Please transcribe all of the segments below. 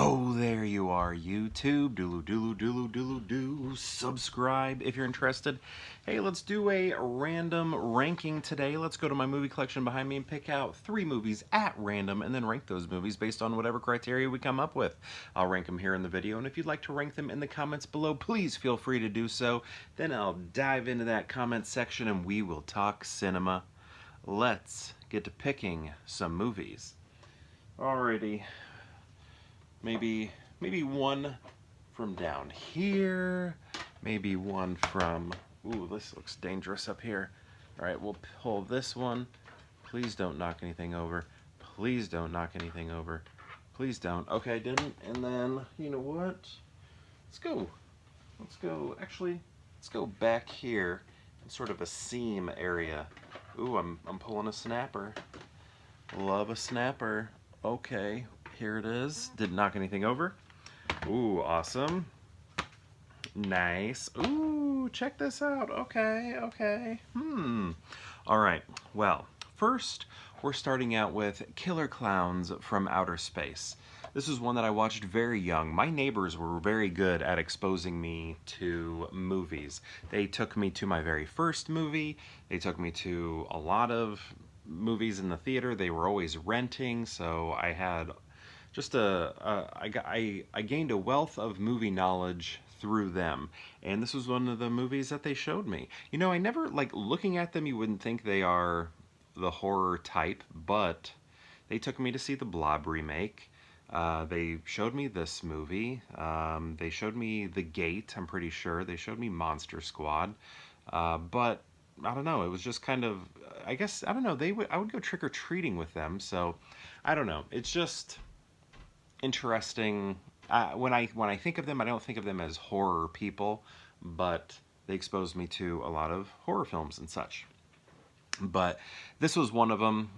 Oh, there you are, YouTube. Doodle. Subscribe if you're interested. Hey, let's do a random ranking today. Let's go to my movie collection behind me and pick out 3 movies at random and then rank those movies based on whatever criteria we come up with. I'll rank them here in the video, and if you'd like to rank them in the comments below, please feel free to do so. Then I'll dive into that comment section and we will talk cinema. Let's get to picking some movies. Alrighty. Maybe one from down here. Maybe one from... Ooh, this looks dangerous up here. Alright, we'll pull this one. Please don't knock anything over. Please don't knock anything over. Please don't. Okay, I didn't. And then, you know what? Actually, let's go back here in sort of a seam area. Ooh, I'm pulling a snapper. Love a snapper. Okay, here it is. Didn't knock anything over. Ooh, awesome. Nice. Ooh, check this out. Okay. All right, well, first we're starting out with Killer Klowns from Outer Space. This is one that I watched very young. My neighbors were very good at exposing me to movies. They took me to my very first movie. They took me to a lot of movies in the theater. They were always renting, so I had just I gained a wealth of movie knowledge through them, and this was one of the movies that they showed me. You know, I never, like, looking at them, you wouldn't think they are the horror type, but they took me to see the Blob remake. They showed me this movie. They showed me The Gate, I'm pretty sure. They showed me Monster Squad, but I don't know, it was just kind of, I guess, I don't know, I would go trick-or-treating with them, so I don't know. It's just interesting. When I think of them, I don't think of them as horror people, but they exposed me to a lot of horror films and such. But this was one of them.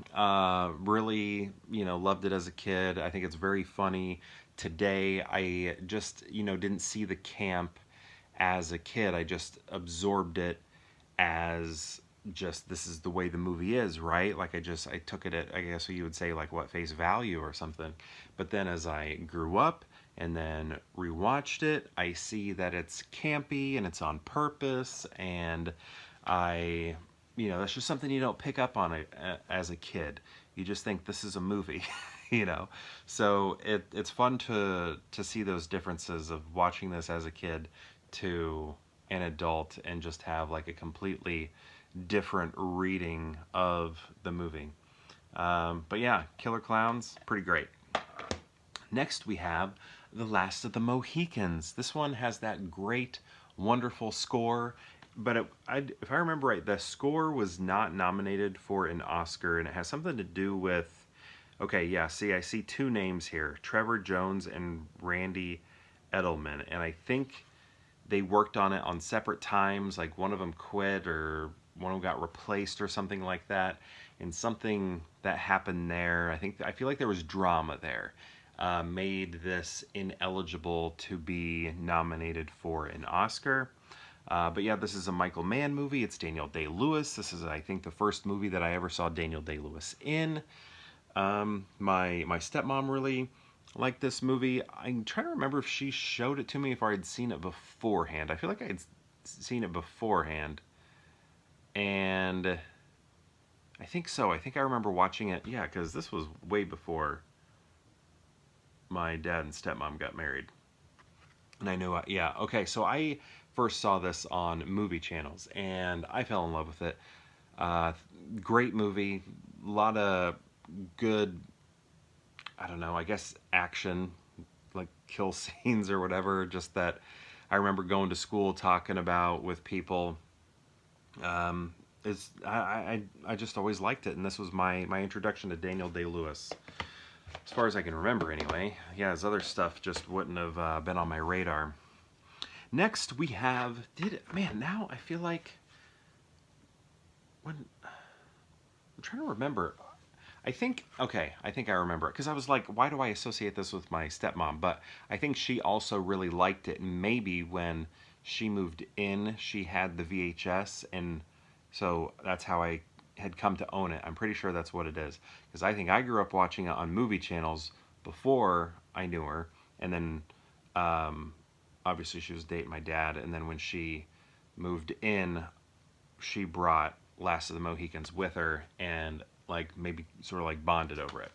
Really, loved it as a kid. I think it's very funny. Today, I just, didn't see the camp as a kid. I just absorbed it as just, this is the way the movie is, right? Like, I took it at, I guess you would say, like, what, face value or something. But then as I grew up and then rewatched it, I see that it's campy and it's on purpose, and that's just something you don't pick up on it as a kid. You just think this is a movie, So it's fun to see those differences of watching this as a kid to an adult and just have like a completely different reading of the movie. But yeah, Killer Klowns, pretty great. Next we have The Last of the Mohicans. This one has that great, wonderful score, but if I remember right, the score was not nominated for an Oscar, and it has something to do with, okay, yeah, see, I see 2 names here, Trevor Jones and Randy Edelman, and I think they worked on it on separate times, like one of them quit or one of them got replaced or something like that, and something that happened there, I feel like there was drama there, made this ineligible to be nominated for an Oscar. But yeah, this is a Michael Mann movie. It's Daniel Day-Lewis. This is, I think, the first movie that I ever saw Daniel Day-Lewis in. My stepmom really liked this movie. I'm trying to remember if she showed it to me, if I had seen it beforehand. I feel like I had seen it beforehand. And I think so. I think I remember watching it, yeah, because this was way before my dad and stepmom got married. And I knew, yeah, okay, so I first saw this on movie channels, and I fell in love with it. Great movie, a lot of good, I don't know, I guess action, like kill scenes or whatever, just that I remember going to school talking about with people. I just always liked it, and this was my introduction to Daniel Day-Lewis. As far as I can remember anyway. Yeah, his other stuff just wouldn't have been on my radar. Next we have, now I feel like, I'm trying to remember. I think I remember it, because I was like, why do I associate this with my stepmom? But I think she also really liked it, and maybe when she moved in, she had the VHS, and so that's how I had come to own it. I'm pretty sure that's what it is, because I think I grew up watching it on movie channels before I knew her, and then obviously she was dating my dad, and then when she moved in, she brought Last of the Mohicans with her, and like maybe sort of like bonded over it.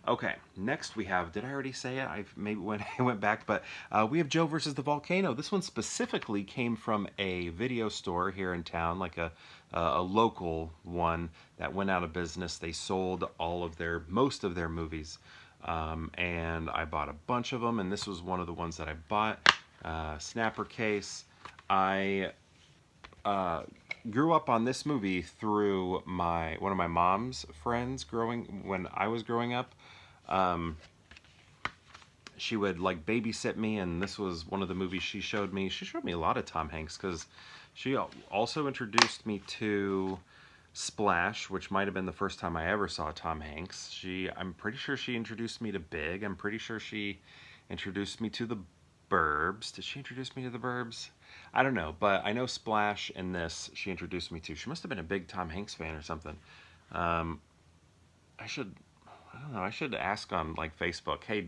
Okay, next we have, did I already say it? I maybe went back, but we have Joe versus the Volcano. This one specifically came from a video store here in town, like a local one that went out of business. They sold most of their movies, and I bought a bunch of them, and this was one of the ones that I bought. Snapper case. I grew up on this movie through one of my mom's friends when I was growing up. She would like babysit me, and this was one of the movies she showed me. She showed me a lot of Tom Hanks because she also introduced me to Splash, which might have been the first time I ever saw Tom Hanks. I'm pretty sure she introduced me to Big. I'm pretty sure she introduced me to The Burbs. Did she introduce me to The Burbs? I don't know, but I know Splash and this she introduced me to. She must have been a big Tom Hanks fan or something. I don't know, I should ask on like Facebook, hey,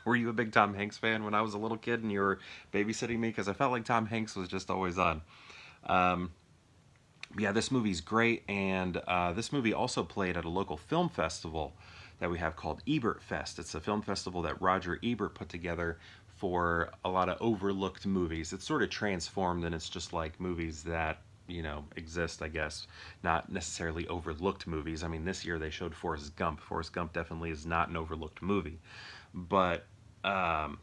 were you a big Tom Hanks fan when I was a little kid and you were babysitting me? Because I felt like Tom Hanks was just always on. Yeah, this movie's great, and this movie also played at a local film festival that we have called Ebert Fest. It's a film festival that Roger Ebert put together for a lot of overlooked movies. It's sort of transformed, and it's just like movies that, exist, I guess, not necessarily overlooked movies. I mean, this year they showed Forrest Gump. Forrest Gump definitely is not an overlooked movie. But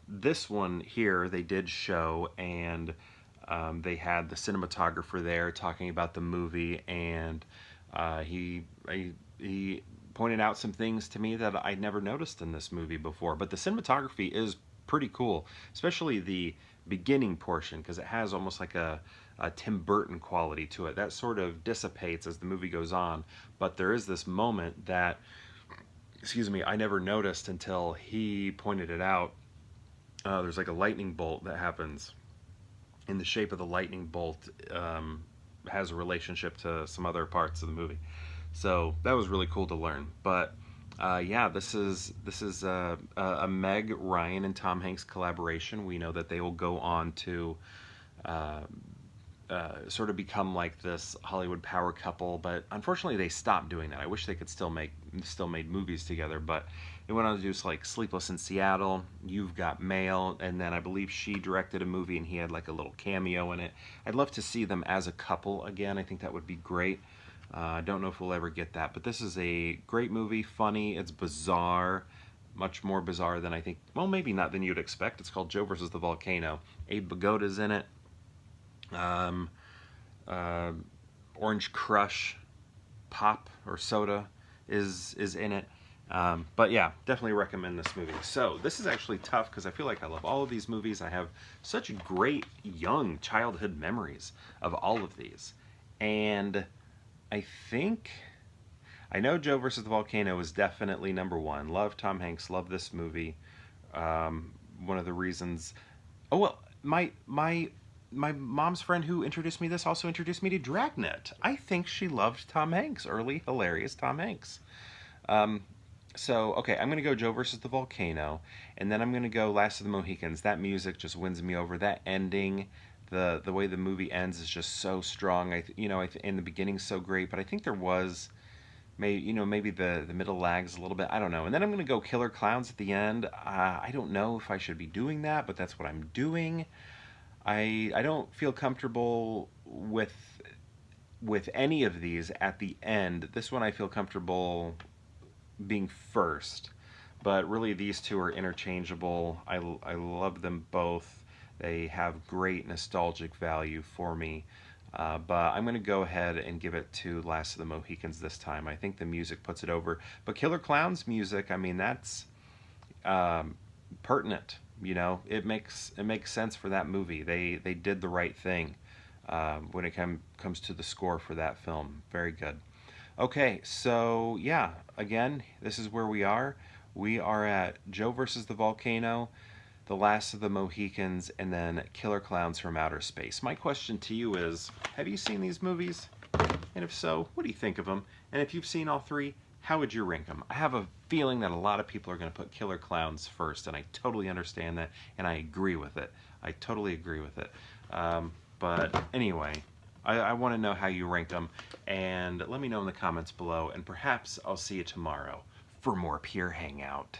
this one here they did show, and they had the cinematographer there talking about the movie, and he pointed out some things to me that I'd never noticed in this movie before. But the cinematography is pretty cool, especially the beginning portion, because it has almost like a Tim Burton quality to it. That sort of dissipates as the movie goes on, but there is this moment that, I never noticed until he pointed it out. There's like a lightning bolt that happens, and the shape of the lightning bolt has a relationship to some other parts of the movie. So that was really cool to learn. But yeah, this is a Meg Ryan and Tom Hanks collaboration. We know that they will go on to sort of become like this Hollywood power couple, but unfortunately they stopped doing that. I wish they could still made movies together, but they went on to do like Sleepless in Seattle, You've Got Mail, and then I believe she directed a movie and he had like a little cameo in it. I'd love to see them as a couple again. I think that would be great. I don't know if we'll ever get that, but this is a great movie, funny, it's bizarre, much more bizarre than I think, well, maybe not than you'd expect. It's called Joe versus the Volcano. Abe Vigoda's in it. Orange Crush pop or soda is in it. But yeah, definitely recommend this movie. So this is actually tough because I feel like I love all of these movies. I have such great young childhood memories of all of these. And I know Joe versus the Volcano is definitely number one. Love Tom Hanks, love this movie. One of the reasons, oh well, my mom's friend who introduced me to this also introduced me to Dragnet. I think she loved Tom Hanks, early hilarious Tom Hanks. So, okay, I'm going to go Joe versus the Volcano, and then I'm going to go Last of the Mohicans. That music just wins me over. That ending, the way the movie ends is just so strong. In the beginning's so great, but I think there was maybe the middle lags a little bit. I don't know. And then I'm going to go Killer Klowns at the end. I don't know if I should be doing that, but that's what I'm doing. I don't feel comfortable with any of these at the end. This one I feel comfortable being first, but really these two are interchangeable. I love them both. They have great nostalgic value for me, but I'm going to go ahead and give it to Last of the Mohicans this time. I think the music puts it over, but Killer Clown's music, I mean, that's pertinent. It makes sense for that movie. They did the right thing when it comes to the score for that film. Very good. Okay, so yeah, again, this is where we are. We are at Joe versus the Volcano, The Last of the Mohicans, and then Killer Clowns from Outer Space. My question to you is, have you seen these movies? And if so, what do you think of them? And if you've seen all three, How would you rank them? I have a feeling that a lot of people are going to put Killer Klowns first, and I totally understand that, and I agree with it. I totally agree with it. But anyway, I want to know how you rank them, and let me know in the comments below, and perhaps I'll see you tomorrow for more Peer Hangout.